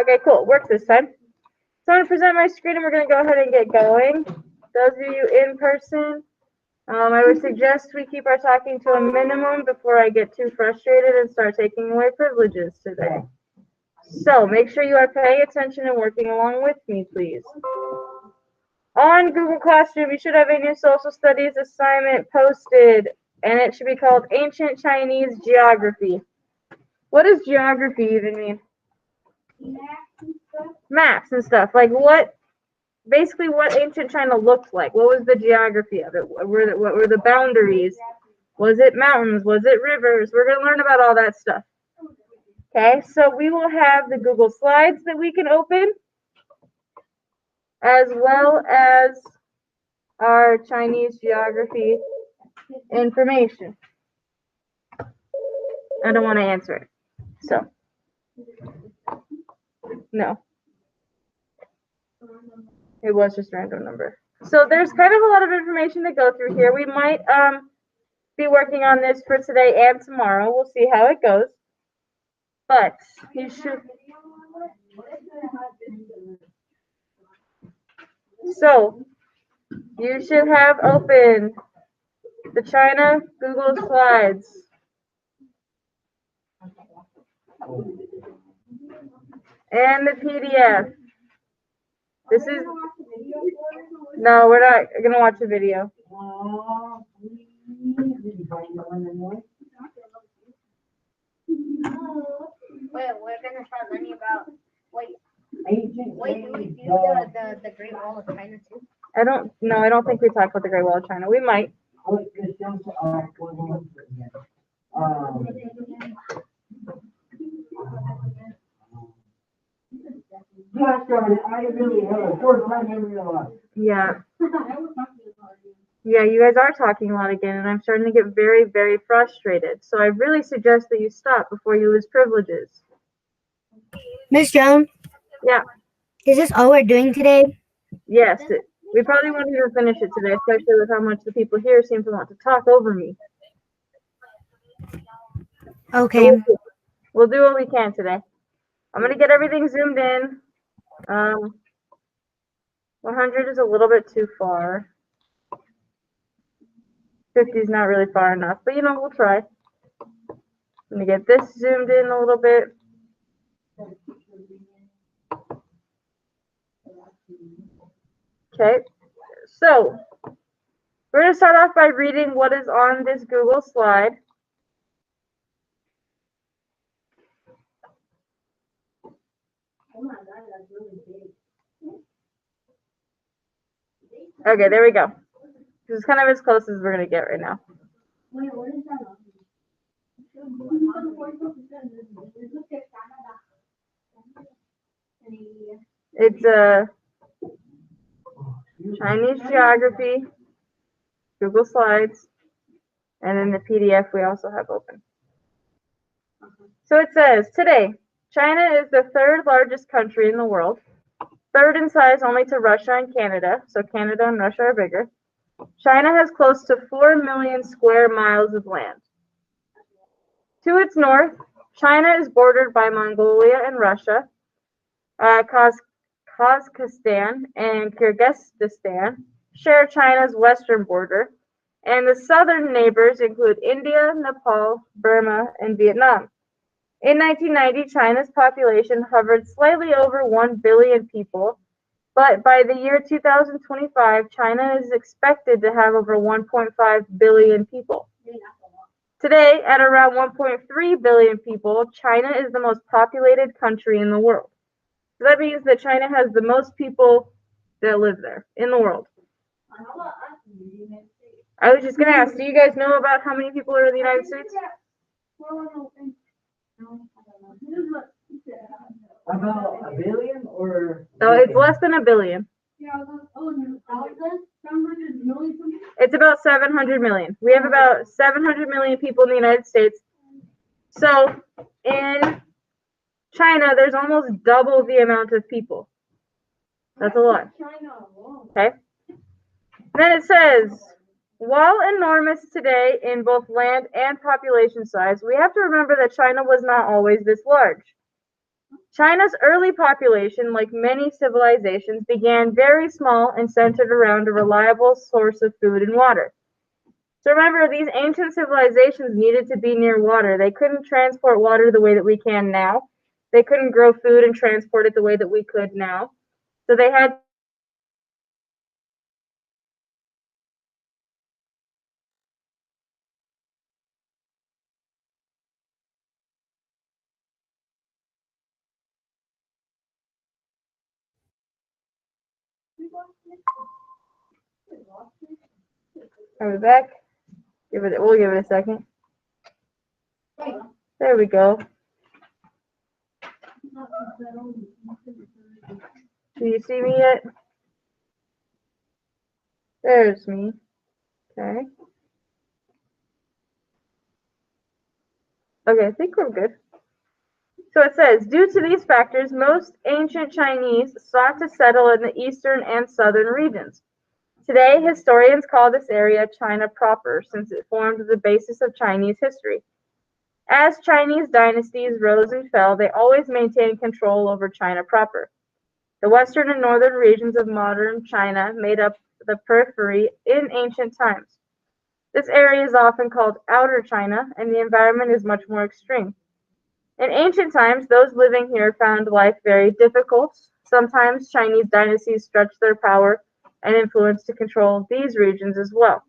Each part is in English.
Okay, cool. Works this time. So I'm going to present my screen and we're going to go ahead and get going. Those of you in person, I would suggest we keep our talking to a minimum before I get too frustrated and start taking away privileges today. So make sure you are paying attention and working along with me, please. On Google Classroom, you should have a new social studies assignment posted, and it should be called Ancient Chinese Geography. What does geography even mean? Maps and stuff. Like basically what ancient China looked like. What was the geography of it? What were the boundaries? Was it mountains? Was it rivers? We're going to learn about all that stuff. Okay, so we will have the Google Slides that we can open, as well as our Chinese geography information. I don't want to answer it. So, no. It was just a random number. So there's kind of a lot of information to go through here. We might be working on this for today and tomorrow. We'll see how it goes. But you should. So you should have open the China Google Slides. And the PDF. This is. No, we're not going to watch the video. Wait, we're gonna start learning about. Wait, do we do the Great Wall of China too? I don't think we talked about the Great Wall of China. We might. I really have a short time memory a lot. Yeah. Yeah, you guys are talking a lot again, and I'm starting to get very, very frustrated. So I really suggest that you stop before you lose privileges. Miss Jones? Yeah. Is this all we're doing today? Yes. We probably won't even finish it today, especially with how much the people here seem to want to talk over me. Okay. So we'll do what we can today. I'm going to get everything zoomed in. 100 is a little bit too far. 50 is not really far enough, but we'll try. I'm going to get this zoomed in a little bit. Okay, so we're going to start off by reading what is on this Google slide. Okay, there we go. This is kind of as close as we're going to get right now. It's a Chinese geography, Google Slides, and then the PDF we also have open. So it says, today, China is the third largest country in the world, third in size only to Russia and Canada, so Canada and Russia are bigger. China has close to 4 million square miles of land. To its north, China is bordered by Mongolia and Russia, Kazakhstan and Kyrgyzstan share China's western border, and the southern neighbors include India, Nepal, Burma, and Vietnam. In 1990, China's population hovered slightly over 1 billion people, but by the year 2025, China is expected to have over 1.5 billion people. Today, at around 1.3 billion people, China is the most populated country in the world. So that means that China has the most people that live there in the world. I was just going to ask, do you guys know about how many people are in the United States? About a billion or? No, it's less than a billion. It's about 700 million. We have about 700 million people in the United States. So in China, there's almost double the amount of people. That's a lot. Okay. Then it says, while enormous today in both land and population size, we have to remember that China was not always this large. China's early population, like many civilizations, began very small and centered around a reliable source of food and water. So remember, these ancient civilizations needed to be near water. They couldn't transport water the way that we can now. They couldn't grow food and transport it the way that we could now. So they had Are we back? We'll give it a second. There we go. Do you see me yet? There's me. Okay. Okay, I think we're good. So it says, due to these factors, most ancient Chinese sought to settle in the eastern and southern regions. Today, historians call this area China proper, since it formed the basis of Chinese history. As Chinese dynasties rose and fell, they always maintained control over China proper. The western and northern regions of modern China made up the periphery in ancient times. This area is often called Outer China, and the environment is much more extreme. In ancient times, those living here found life very difficult. Sometimes Chinese dynasties stretched their power and influence to control these regions as well.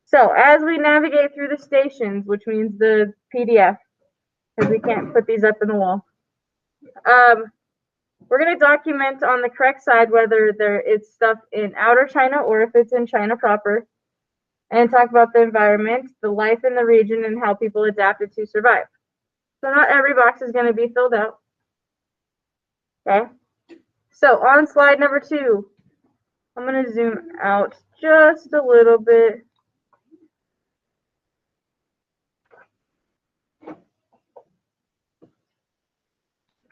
So, as we navigate through the stations, which means the PDF, because we can't put these up in the wall, we're going to document on the correct side whether there is stuff in Outer China or if it's in China proper, and talk about the environment, the life in the region, and how people adapted to survive. So not every box is going to be filled out. Okay. So on slide number 2, I'm going to zoom out just a little bit.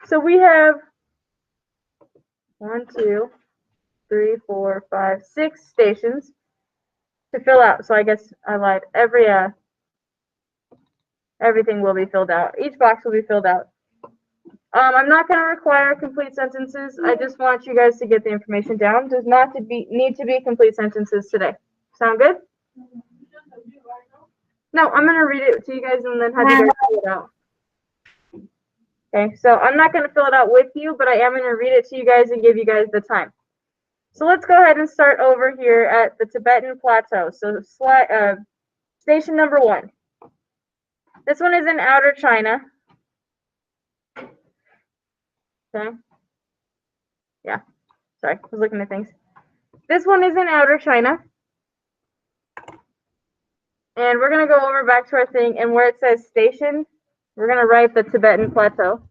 So we have 1, 2, 3, 4, 5, 6 stations to fill out. So I guess I lied. Everything will be filled out. Each box will be filled out. I'm not going to require complete sentences. I just want you guys to get the information down. Does not need to be complete sentences today. Sound good? No, I'm going to read it to you guys and then have you guys fill it out. Okay, so I'm not going to fill it out with you, but I am going to read it to you guys and give you guys the time. So let's go ahead and start over here at the Tibetan Plateau. So station number 1. This one is in Outer China. Okay. Yeah, sorry, I was looking at things. This one is in Outer China. And we're going to go over back to our thing, and where it says station, we're going to write the Tibetan Plateau.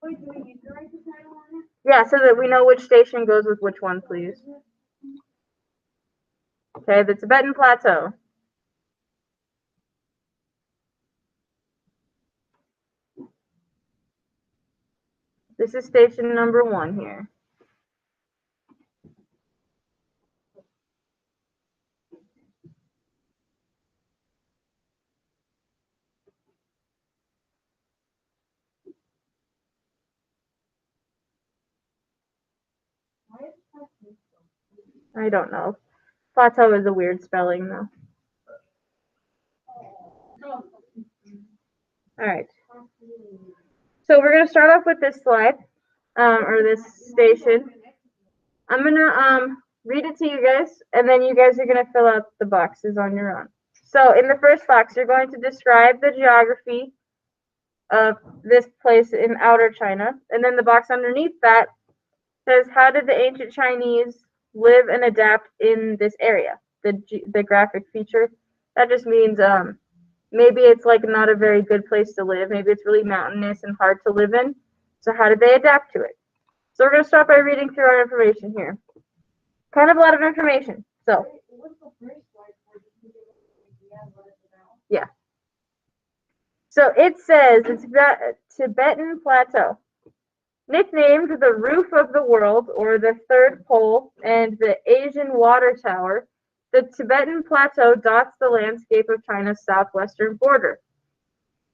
Wait, do we need to write the title on it? Yeah, so that we know which station goes with which one, please. Okay, the Tibetan Plateau. This is station number 1 here. I don't know. Plateau is a weird spelling, though. All right. So we're going to start off with this slide, or this station. I'm going to read it to you guys, and then you guys are going to fill out the boxes on your own. So in the first box, you're going to describe the geography of this place in Outer China. And then the box underneath that says, how did the ancient Chinese live and adapt in this area? The graphic feature. That just means maybe it's like not a very good place to live. Maybe it's really mountainous and hard to live in. So how did they adapt to it? So we're going to start by reading through our information here. Kind of a lot of information. So, yeah. So it says it's the Tibetan Plateau. Nicknamed the roof of the world, or the third pole, and the Asian water tower, The Tibetan Plateau dots the landscape of China's southwestern border.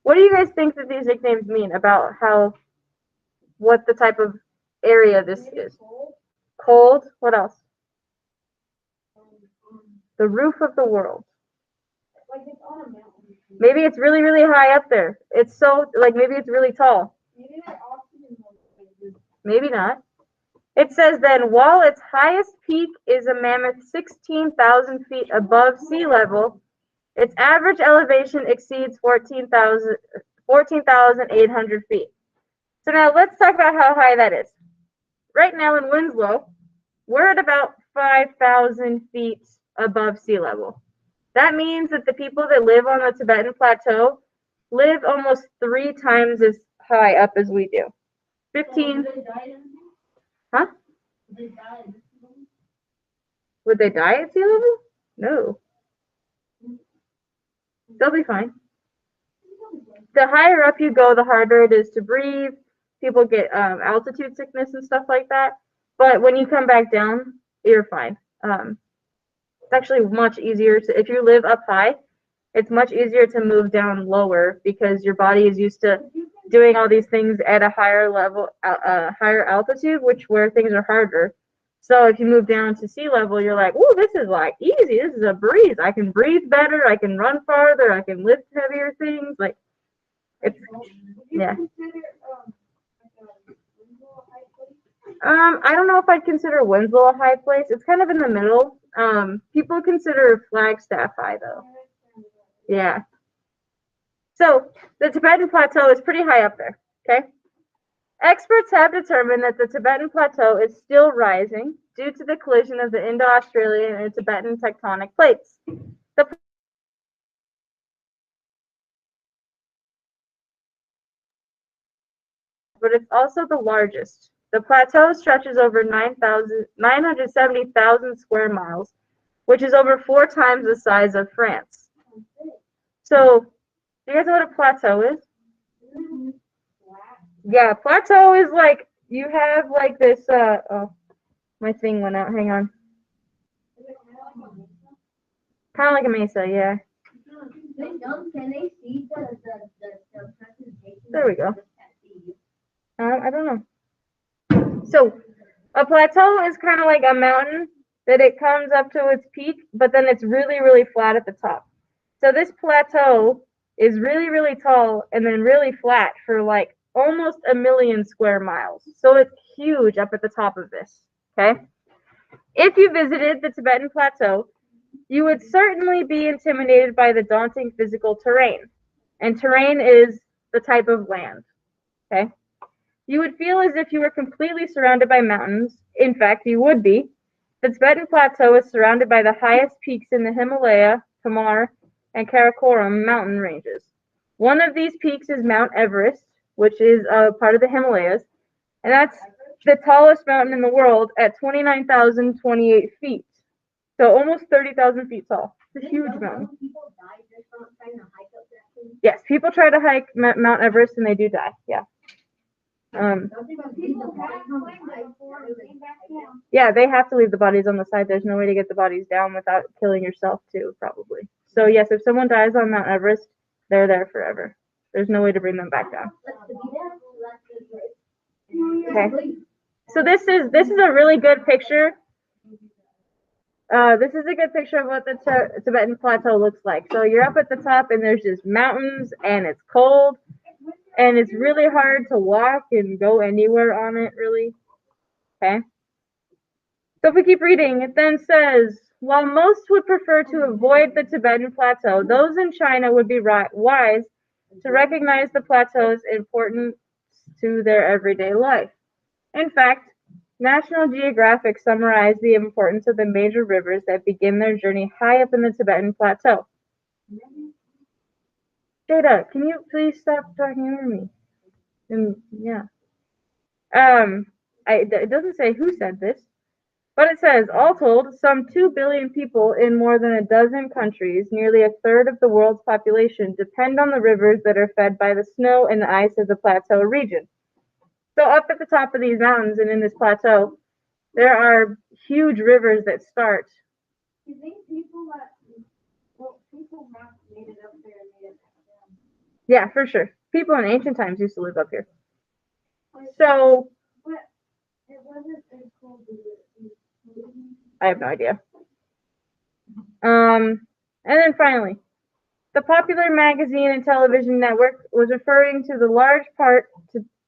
What do you guys think that these nicknames mean about what the type of area this is? Cold. What else? The roof of the world. Like it's on a mountain. Maybe it's really, really high up there. It's so, like, maybe it's really tall. Maybe that oxygen level. Maybe not. It says then, while its highest peak is a mammoth 16,000 feet above sea level, its average elevation exceeds 14,800 feet. So now let's talk about how high that is. Right now in Winslow, we're at about 5,000 feet above sea level. That means that the people that live on the Tibetan Plateau live almost 3 times as high up as we do. 15. Huh? Would they die at sea level? No. They'll be fine. The higher up you go, the harder it is to breathe. People get altitude sickness and stuff like that. But when you come back down, you're fine. It's actually much easier if you live up high, it's much easier to move down lower because your body is used to doing all these things at a higher level, higher altitude, where things are harder. So if you move down to sea level, you're like, "Ooh, this is like easy. This is a breeze. I can breathe better. I can run farther. I can lift heavier things." Like, it's yeah. I don't know if I'd consider Winslow a high place. It's kind of in the middle. People consider Flagstaff high though. Yeah. So the Tibetan Plateau is pretty high up there. Okay. Experts have determined that the Tibetan Plateau is still rising due to the collision of the Indo-Australian and Tibetan tectonic plates. But it's also the largest. The plateau stretches over 970,000 square miles, which is over 4 times the size of France. So, do you guys know what a plateau is? Yeah, plateau is like, you have like this, oh, my thing went out, hang on. Kind of like a mesa, yeah. Can they see the presentation? There we go. I don't know. So, a plateau is kind of like a mountain that it comes up to its peak, but then it's really, really flat at the top. So this plateau is really, really tall and then really flat for like almost 1 million square miles. So it's huge up at the top of this, okay? If you visited the Tibetan Plateau, you would certainly be intimidated by the daunting physical terrain. And terrain is the type of land, okay? You would feel as if you were completely surrounded by mountains. In fact, you would be. The Tibetan Plateau is surrounded by the highest peaks in the Himalaya, Pamar, and Karakoram mountain ranges. One of these peaks is Mount Everest, which is part of the Himalayas, and that's the tallest mountain in the world at 29,028 feet. So almost 30,000 feet tall. It's a huge mountain. People die just from trying to hike up that thing. Yes, people try to hike Mount Everest and they do die. Yeah. Yeah, they have to leave the bodies on the side. There's no way to get the bodies down without killing yourself too, probably. So yes, if someone dies on Mount Everest, they're there forever. There's no way to bring them back down. Okay. So this is a really good picture. This is a good picture of what the Tibetan Plateau looks like. So you're up at the top and there's just mountains and it's cold. And it's really hard to walk and go anywhere on it, really. Okay? So if we keep reading, it then says, while most would prefer to avoid the Tibetan Plateau, those in China would be wise to recognize the plateau's importance to their everyday life. In fact, National Geographic summarized the importance of the major rivers that begin their journey high up in the Tibetan Plateau. Jada, can you please stop talking over me? And yeah. It doesn't say who said this, but it says, all told, some 2 billion people in more than a dozen countries, nearly a third of the world's population, depend on the rivers that are fed by the snow and the ice of the plateau region. So up at the top of these mountains and in this plateau, there are huge rivers that start You think people made it up there and made it down? Yeah, for sure. People in ancient times used to live up here. So But it wasn't as cold as it I have no idea. And then finally, the popular magazine and television network was referring to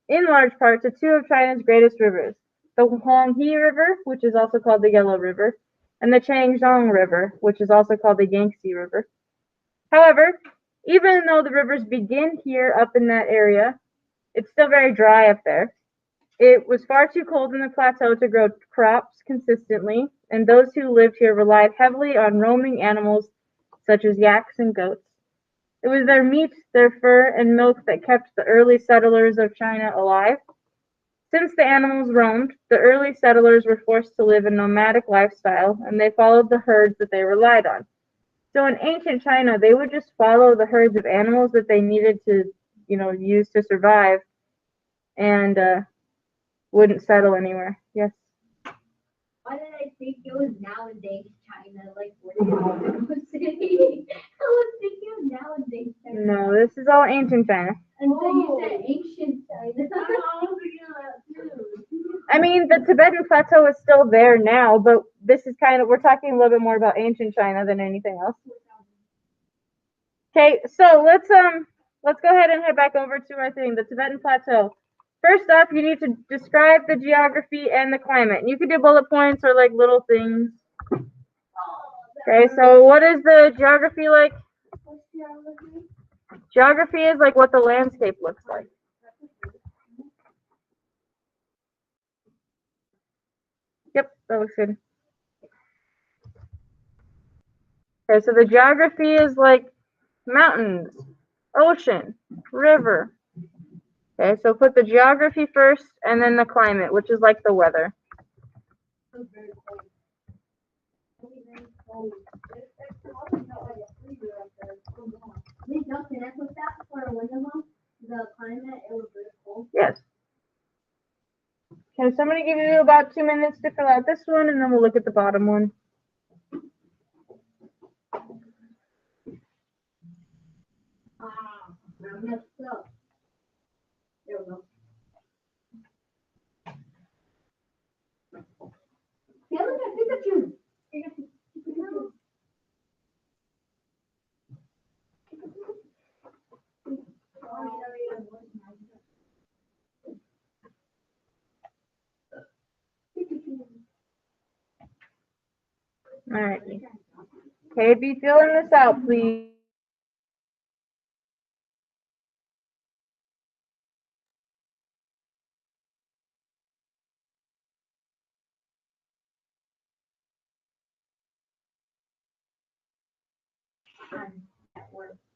in large part to two of China's greatest rivers, the Huanghe River, which is also called the Yellow River, and the Changjiang River, which is also called the Yangtze River. However, even though the rivers begin here up in that area, it's still very dry up there. It was far too cold in the plateau to grow crops consistently, and those who lived here relied heavily on roaming animals such as yaks and goats. It was their meat, their fur, and milk that kept the early settlers of China alive. Since the animals roamed, the early settlers were forced to live a nomadic lifestyle, and they followed the herds that they relied on. So in ancient China, they would just follow the herds of animals that they needed to, use to survive, and wouldn't settle anywhere. Yes. Why did I think it was nowadays China? Like, what was city? I was thinking of nowadays China. No, this is all ancient China. Until you said ancient China. I was thinking of that too. I mean, the Tibetan Plateau is still there now, but this is we're talking a little bit more about ancient China than anything else. Okay, so let's go ahead and head back over to our thing, the Tibetan Plateau. First up, you need to describe the geography and the climate. And you can do bullet points or like little things. Okay, so what is the geography like? Geography is like what the landscape looks like. Yep, that looks good. Okay, so the geography is like mountains, ocean, river. Okay, so put the geography first and then the climate, which is like the weather. The climate, it was really cold. Yes. Can somebody give you about 2 minutes to fill out this one, and then we'll look at the bottom one. I messed up. There we go. Yeah, look at Pikachu. All right. Okay, be filling this out, please.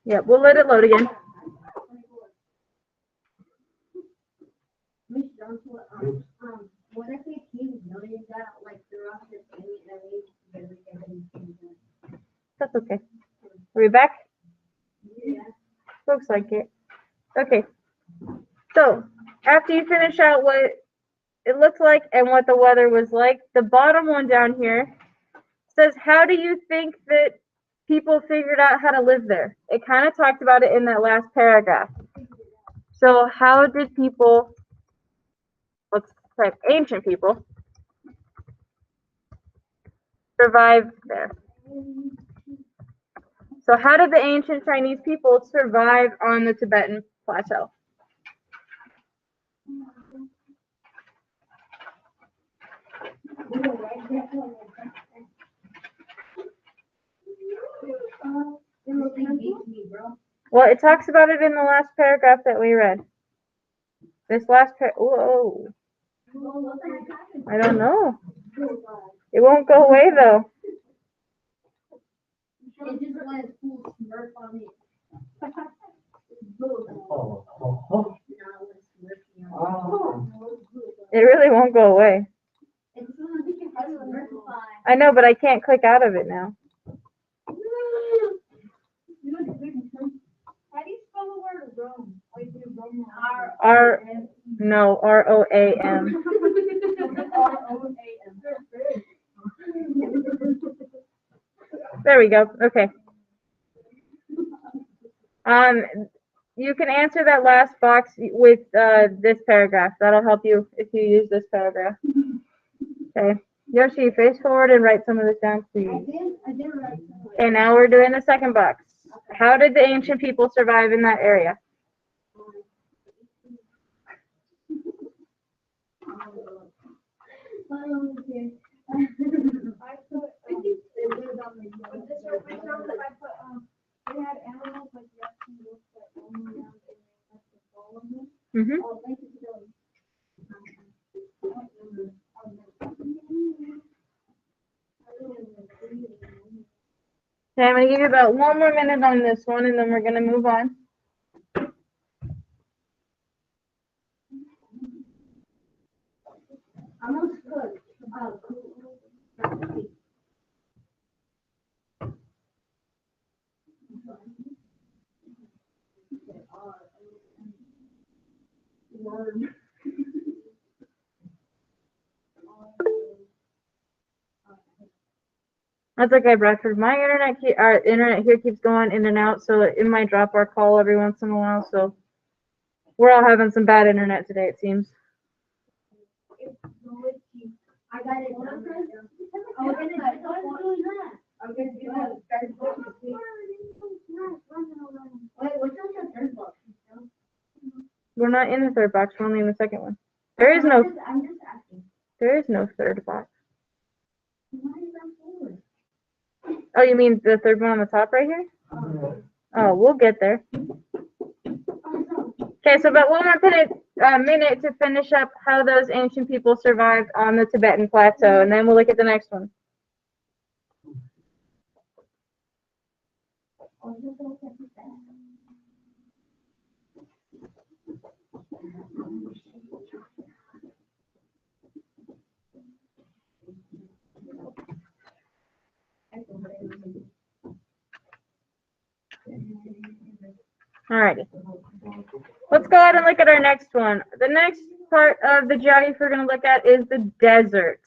Yeah, we'll let it load again. Miss Jones, when I say he noted that, like, throughout the day, that we That's okay. Are we back? Yeah. Looks like it. Okay. So, after you finish out what it looked like and what the weather was like, the bottom one down here says, how do you think that people figured out how to live there? It kind of talked about it in that last paragraph. So, how did people, let's type ancient people, survive there? So how did the ancient Chinese people survive on the Tibetan Plateau? Well, it talks about it in the last paragraph that we read. This last whoa. I don't know. It won't go away though. It just went full smurf on me. It really won't go away. I know, but I can't click out of it now. How do you spell the word Rome? No, R-O-A-M. There we go. Okay. You can answer that last box with this paragraph. That'll help you if you use this paragraph. Okay. Yoshi, face forward and write some of this down, please. I did write some. Okay, now we're doing the second box. How did the ancient people survive in that area? They had animals like reptiles that roam around and they have to follow them. Mm-hmm. Oh, thank you for Okay, I'm going to give you about 1 more minute on this one, and then we're going to move on. almost good. That's okay, Bradford. My our internet here keeps going in and out, so it might drop our call every once in a while. So we're all having some bad internet today, it seems. I got it. I'm gonna do that. Wait, what's your third book? We're not in the third box. We're only in the second one. There is no. I'm just asking. There is no third box. Why is that forward? Oh, you mean the third one on the top right here? Oh, we'll get there. Okay, so about 1 more minute to finish up how those ancient people survived on the Tibetan Plateau, and then we'll look at the next one. Alrighty. Let's go ahead and look at our next one. The next part of the geography we're going to look at is the deserts.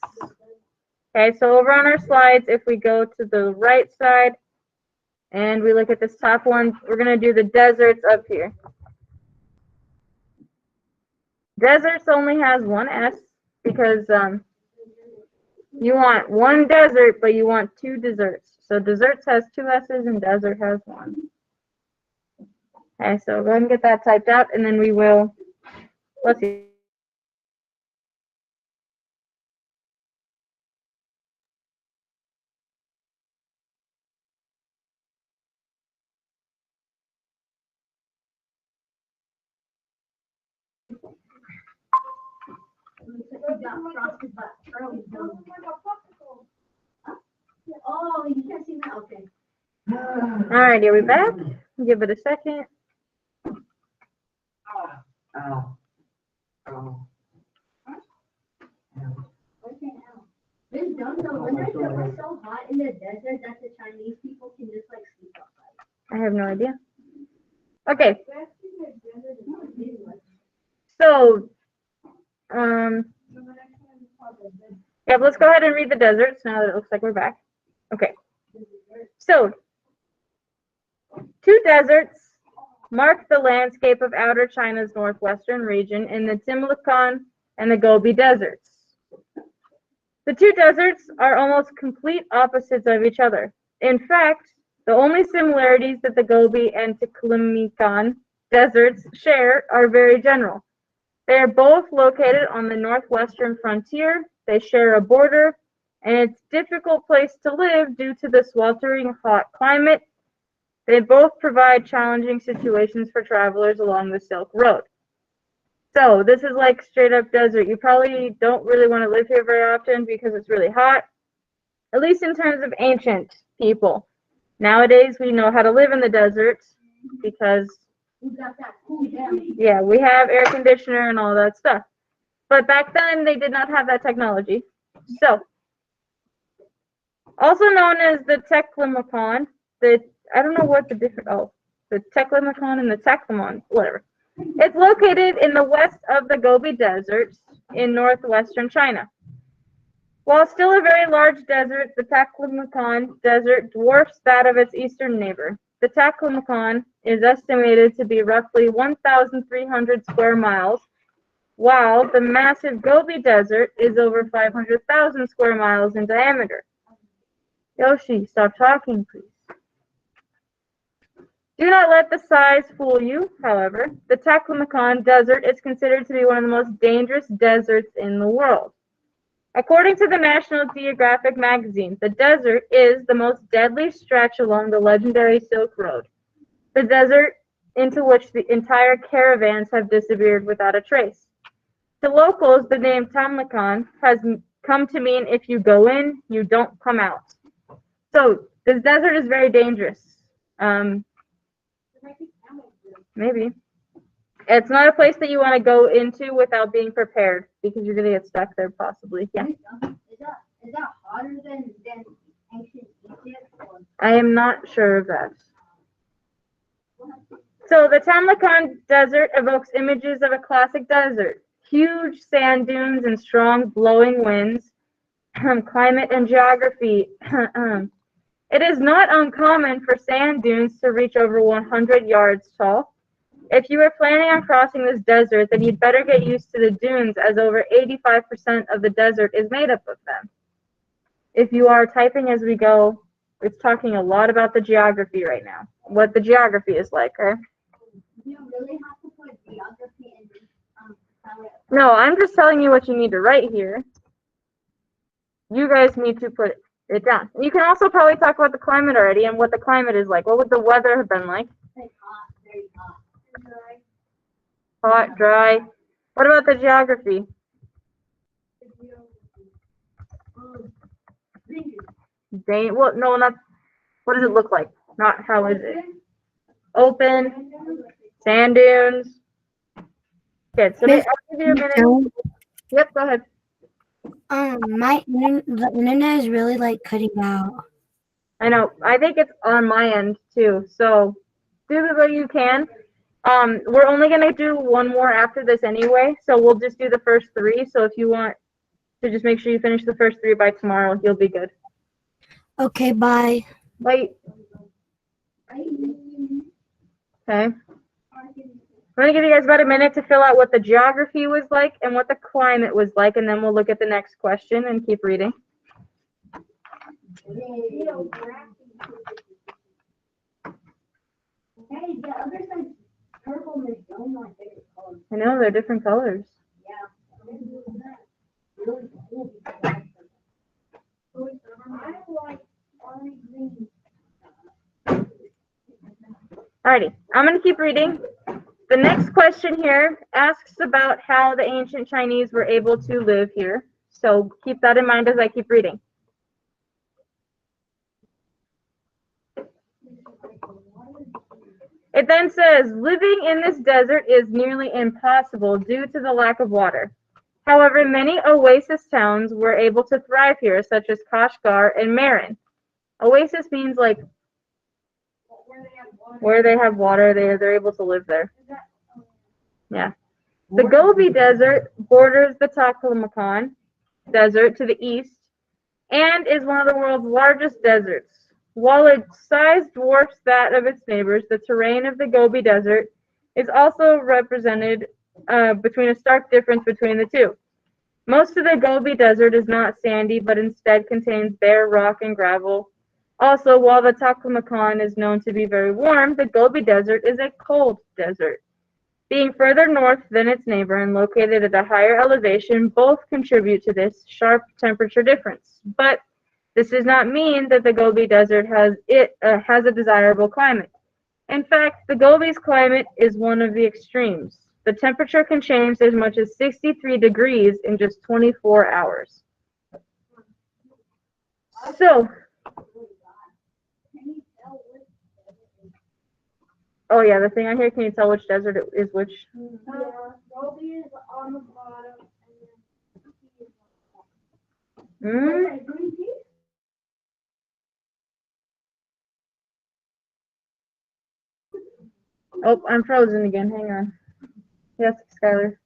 Okay, so over on our slides, if we go to the right side and we look at this top one, we're going to do the deserts up here. Deserts only has one S because you want one desert, but you want two deserts. So deserts has two S's and desert has one. Okay, so go ahead and get that typed out, and then we will, let's see. Oh, you can't see that? Okay. Alrighty, are we back? Give it a second. Ow. Ow. This dumb though, when it was so hot in the desert that the Chinese people can just like sleep outside. I have no idea. Okay. So, yeah, let's go ahead and read the deserts now that it looks like we're back. Okay. So, two deserts mark the landscape of outer China's northwestern region in the Taklamakan and the Gobi deserts. The two deserts are almost complete opposites of each other. In fact, the only similarities that the Gobi and Taklamakan deserts share are very general. They are both located on the northwestern frontier, they share a border, and it's a difficult place to live due to the sweltering hot climate. They both provide challenging situations for travelers along the Silk Road. So this is like straight up desert. You probably don't really want to live here very often because it's really hot, at least in terms of ancient people. Nowadays, we know how to live in the desert because, yeah, we have air conditioner and all that stuff. But back then, they did not have that technology. So, also known as the Teclima Pond, I don't know what the different, the Teclima Pond and the Taklamakan, whatever. It's located in the west of the Gobi Desert in northwestern China. While still a very large desert, the Taklamakan Desert dwarfs that of its eastern neighbor. The Taklamakan is estimated to be roughly 1,300 square miles, while the massive Gobi Desert is over 500,000 square miles in diameter. Yoshi, stop talking, please. Do not let the size fool you, however. The Taklamakan Desert is considered to be one of the most dangerous deserts in the world. According to the National Geographic magazine, the desert is the most deadly stretch along the legendary Silk Road, the desert into which the entire caravans have disappeared without a trace. To locals, the name Taklamakan has come to mean if you go in, you don't come out. So, this desert is very dangerous. Maybe. It's not a place that you want to go into without being prepared because you're going to get stuck there possibly. Yeah. Is that hotter than ancient Egypt? I am not sure of that. So the Taklamakan Desert evokes images of a classic desert. Huge sand dunes and strong blowing winds. Climate and geography. It is not uncommon for sand dunes to reach over 100 yards tall. If you are planning on crossing this desert, then you'd better get used to the dunes, as over 85% of the desert is made up of them. If you are typing as we go, it's talking a lot about the geography right now, what the geography is like, right? You really have to put geography in No, I'm just telling you what you need to write here. You guys need to put it down. You can also probably talk about the climate already and what the climate is like. What would the weather have been like? like hot, very hot. Hot, dry. What about the geography? Well, no, not. What does it look like? Not how is it? Open, sand dunes. Okay, so Miss I'll give you a minute. Jones, Yep, go ahead. the internet is really like cutting out. I know. I think it's on my end too. So do what you can. We're only gonna do one more after this anyway, so we'll just do the first three. So if you want to just make sure you finish the first three by tomorrow, you'll be good. Okay, bye. Bye. Okay. I'm gonna give you guys about a minute to fill out what the geography was like and what the climate was like, and then we'll look at the next question and keep reading. Hey, the other side's purple and it's only my favorite color. I know they're different colors. Yeah. Really cool. I like orange green. Alrighty, I'm gonna keep reading. The next question here asks about how the ancient Chinese were able to live here. So keep that in mind as I keep reading. It then says, living in this desert is nearly impossible due to the lack of water. However, many oasis towns were able to thrive here, such as Kashgar and Marin. Oasis means like where they have water, they're able to live there. Yeah. The Gobi Desert borders the Taklamakan Desert to the east and is one of the world's largest deserts. While its size dwarfs that of its neighbors, the terrain of the Gobi Desert is also represented between a stark difference between the two. Most of the Gobi Desert is not sandy, but instead contains bare rock and gravel. Also, while the Taklamakan is known to be very warm, the Gobi Desert is a cold desert. Being further north than its neighbor and located at a higher elevation, both contribute to this sharp temperature difference. But this does not mean that the Gobi Desert has a desirable climate. In fact, the Gobi's climate is one of the extremes. The temperature can change as much as 63 degrees in just 24 hours. So, oh yeah, the thing on here, can you tell which desert it is which? Gobi is on the bottom. Hmm? Oh, I'm frozen again. Hang on. Yes, Skylar.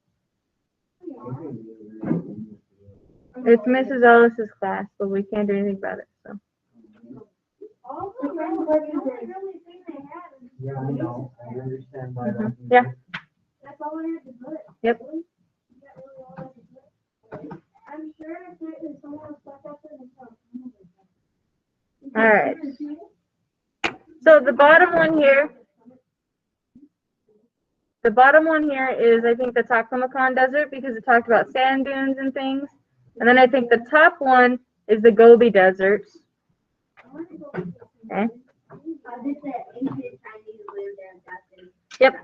It's Mrs. Ellis's class, but we can't do anything about it. So. All the really thing they had. Yeah, I know, I understand why Mhm. that. Yeah. That's all I had to put. Yep. Is that really all I had to put? I'm sure if there is someone else stuck up there, All right. So the bottom one here is, I think, the Taklamakan Desert because it talked about sand dunes and things. And then I think the top one is the Gobi Desert. Okay. Yep.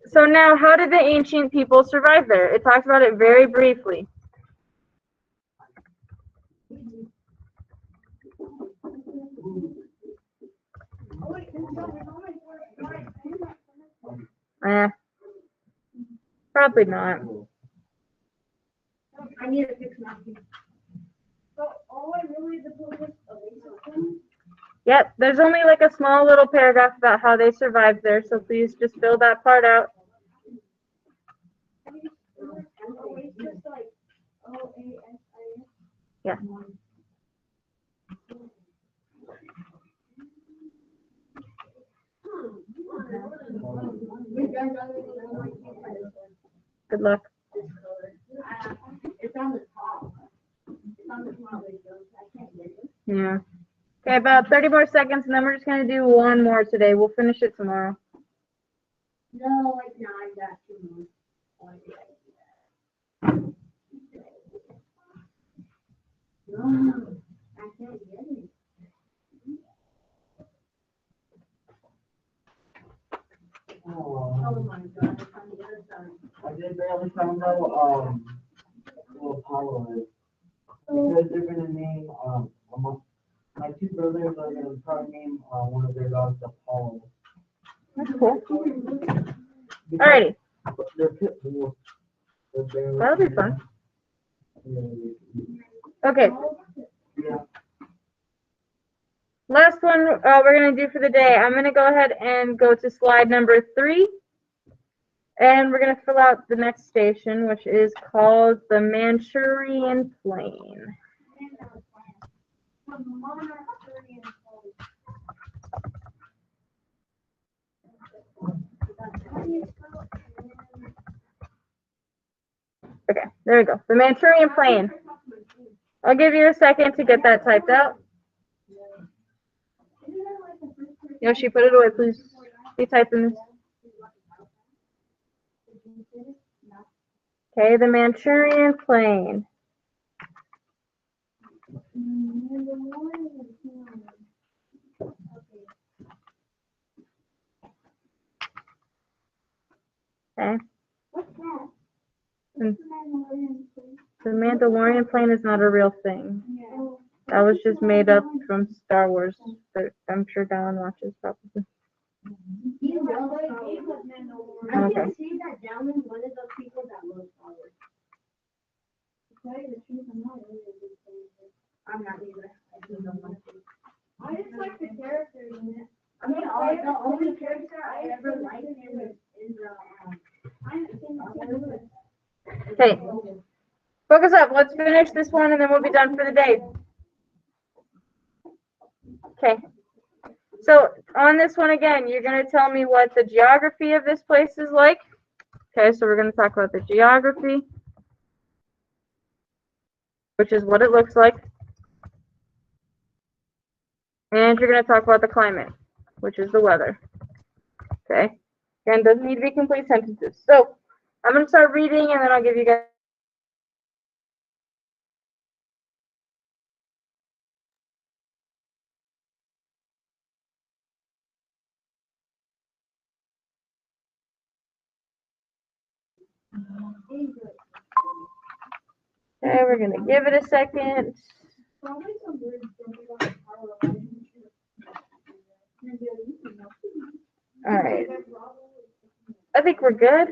So now, how did the ancient people survive there? It talks about it very briefly. Probably not. I need to fix my thing. So all I really had to put was a link. Yep, there's only like a small little paragraph about how they survived there, so please just fill that part out. Yeah. Good luck. It's on the top. It's on the top. I can't get it. Yeah. Okay, about 30 more seconds, and then we're just going to do one more today. We'll finish it tomorrow. No, it's not. I got 2 more. No, I can't get it. Oh, Oh my god, it's on the other side. I just barely found out, who Apollo is. Because they're gonna name, my 2 brothers are gonna probably name, one of their dogs Apollo. That's cool. Because Alrighty. they're pit bulls. They're barely- That'll be fun. Yeah. Okay, Yeah. last one we're going to do for the day. I'm going to go ahead and go to slide number 3. And we're going to fill out the next station, which is called the Manchurian Plain. Okay, there we go. The Manchurian Plain. I'll give you a second to get that typed out. Yoshi, put it away, please. Be typing this. Okay, the Manchurian Plain. Okay. What's that? And the Mandalorian Plain is not a real thing. That was just made up from Star Wars that I'm sure Dallin watches probably. I Okay. can see that down in one of those people that loves flowers. To tell you the truth, I'm not really a big fan of it. I'm not either. I just don't want to. I just like the characters in it. I mean, the only character I ever liked him is Okay. Focus up. Let's finish this one and then we'll be done for the day. Okay. So on this one again, you're going to tell me what the geography of this place is like. Okay, so we're going to talk about the geography, which is what it looks like. And you're going to talk about the climate, which is the weather. Okay. Again, doesn't need to be complete sentences. So I'm going to start reading and then I'll give you guys. Okay, we're going to give it a second. All right. I think we're good.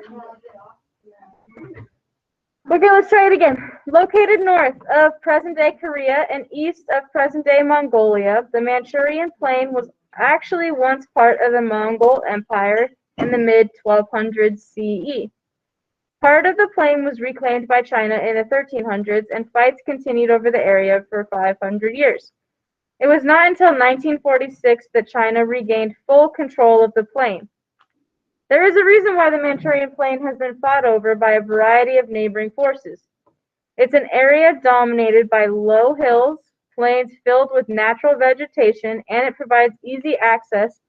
Okay, let's try it again. Located north of present-day Korea and east of present-day Mongolia, the Manchurian Plain was actually once part of the Mongol Empire in the mid-1200s CE. Part of the plain was reclaimed by China in the 1300s, and fights continued over the area for 500 years. It was not until 1946 that China regained full control of the plain. There is a reason why the Manchurian Plain has been fought over by a variety of neighboring forces. It's an area dominated by low hills, plains filled with natural vegetation, and it provides easy access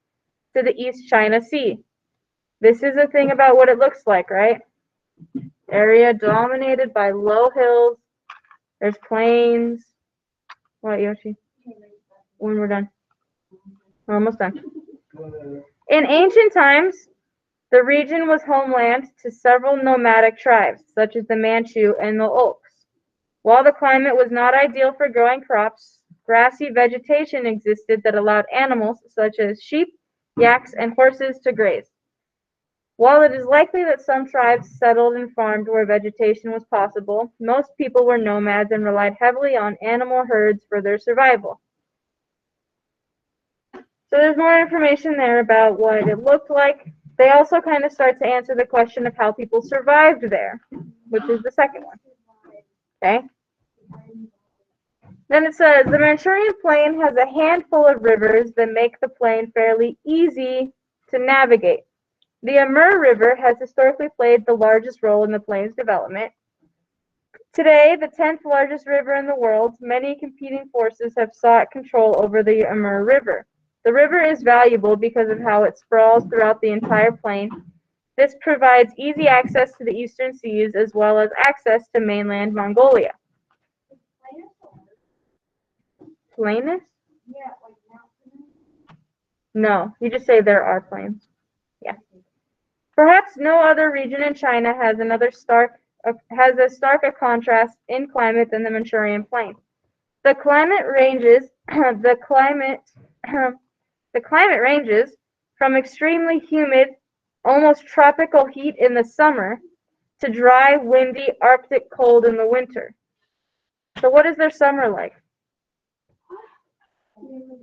to the East China Sea. This is the thing about what it looks like, right? Area dominated by low hills. There's plains. What, Yoshi? When we're done. We're almost done. In ancient times, the region was homeland to several nomadic tribes, such as the Manchu and the Olks. While the climate was not ideal for growing crops, grassy vegetation existed that allowed animals, such as sheep, yaks, and horses, to graze. While it is likely that some tribes settled and farmed where vegetation was possible, most people were nomads and relied heavily on animal herds for their survival. So there's more information there about what it looked like. They also kind of start to answer the question of how people survived there, which is the second one. Okay? Then it says, the Manchurian Plain has a handful of rivers that make the plain fairly easy to navigate. The Amur River has historically played the largest role in the plain's development. Today, the 10th largest river in the world, many competing forces have sought control over the Amur River. The river is valuable because of how it sprawls throughout the entire plain. This provides easy access to the eastern seas as well as access to mainland Mongolia. Plainest? Yeah, like mountains. No, you just say there are plains. Yeah. Perhaps no other region in China has as stark a contrast in climate than the Manchurian Plain. The climate ranges from extremely humid, almost tropical heat in the summer to dry, windy, Arctic cold in the winter. So what is their summer like?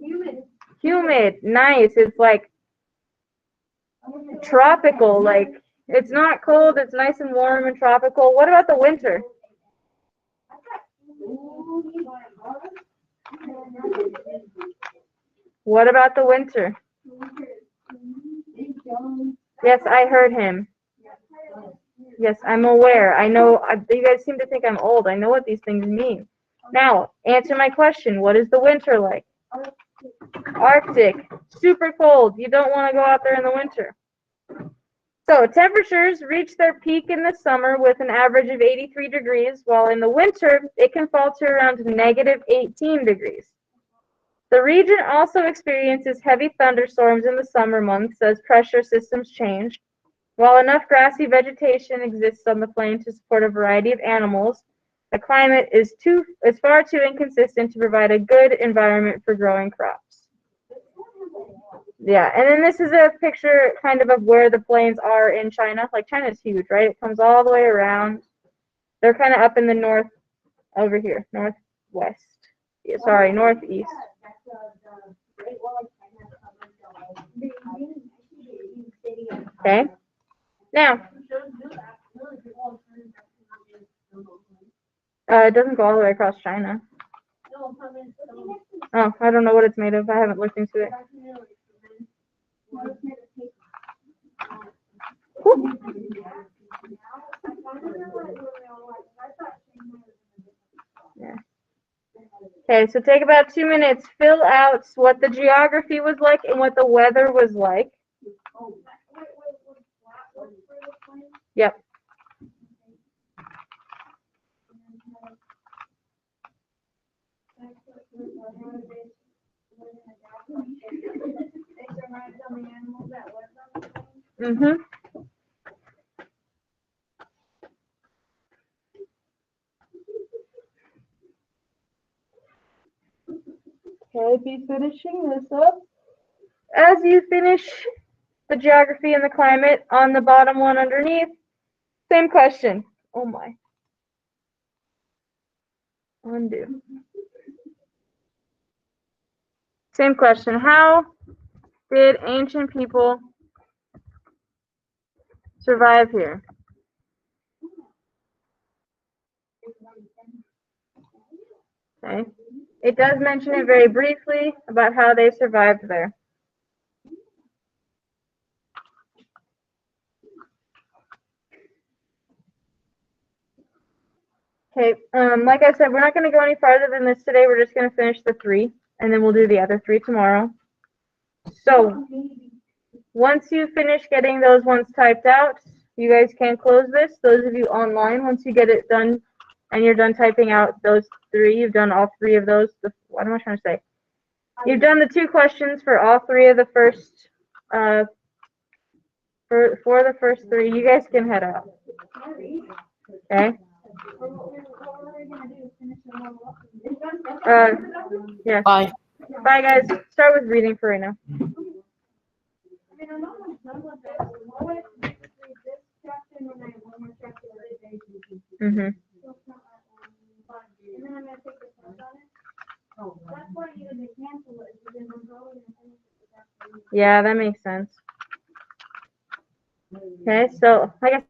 Humid. Humid, nice. It's like tropical, like it's not cold, it's nice and warm and tropical. What about the winter? What about the winter? Yes, I heard him. Yes, I'm aware. I know. You guys seem to think I'm old. I know what these things mean. Now, answer my question. What is the winter like? Arctic. Super cold. You don't want to go out there in the winter. So, temperatures reach their peak in the summer with an average of 83 degrees, while in the winter, it can fall to around negative 18 degrees. The region also experiences heavy thunderstorms in the summer months as pressure systems change. While enough grassy vegetation exists on the plain to support a variety of animals, the climate is far too inconsistent to provide a good environment for growing crops. Yeah, and then this is a picture kind of where the plains are in China. Like, China's huge, right? It comes all the way around. They're kind of up in the north, over here, northwest. Yeah, sorry, northeast. Okay. Now, it doesn't go all the way across China. Oh, I don't know what it's made of. I haven't looked into it. Whew. Yeah. Okay, so take about 2 minutes. Fill out what the geography was like and what the weather was like. Yep. Mhm. Okay, be finishing this up. As you finish the geography and the climate on the bottom one underneath, same question. Oh my. Undo. Same question. How did ancient people survive here? Okay. It does mention it very briefly about how they survived there. Okay, like I said, we're not going to go any farther than this today. We're just going to finish the 3, and then we'll do the other 3 tomorrow. So, once you finish getting those ones typed out, you guys can close this. Those of you online, once you get it done and you're done typing out those 3, you've done all 3 of those. What am I trying to say? You've done the 2 questions for all 3 of the first, for the first 3. You guys can head out. Okay? Yeah. Bye. Bye, guys. Start with reading for right now. Mm-hmm. Yeah, that makes sense. Okay, so like I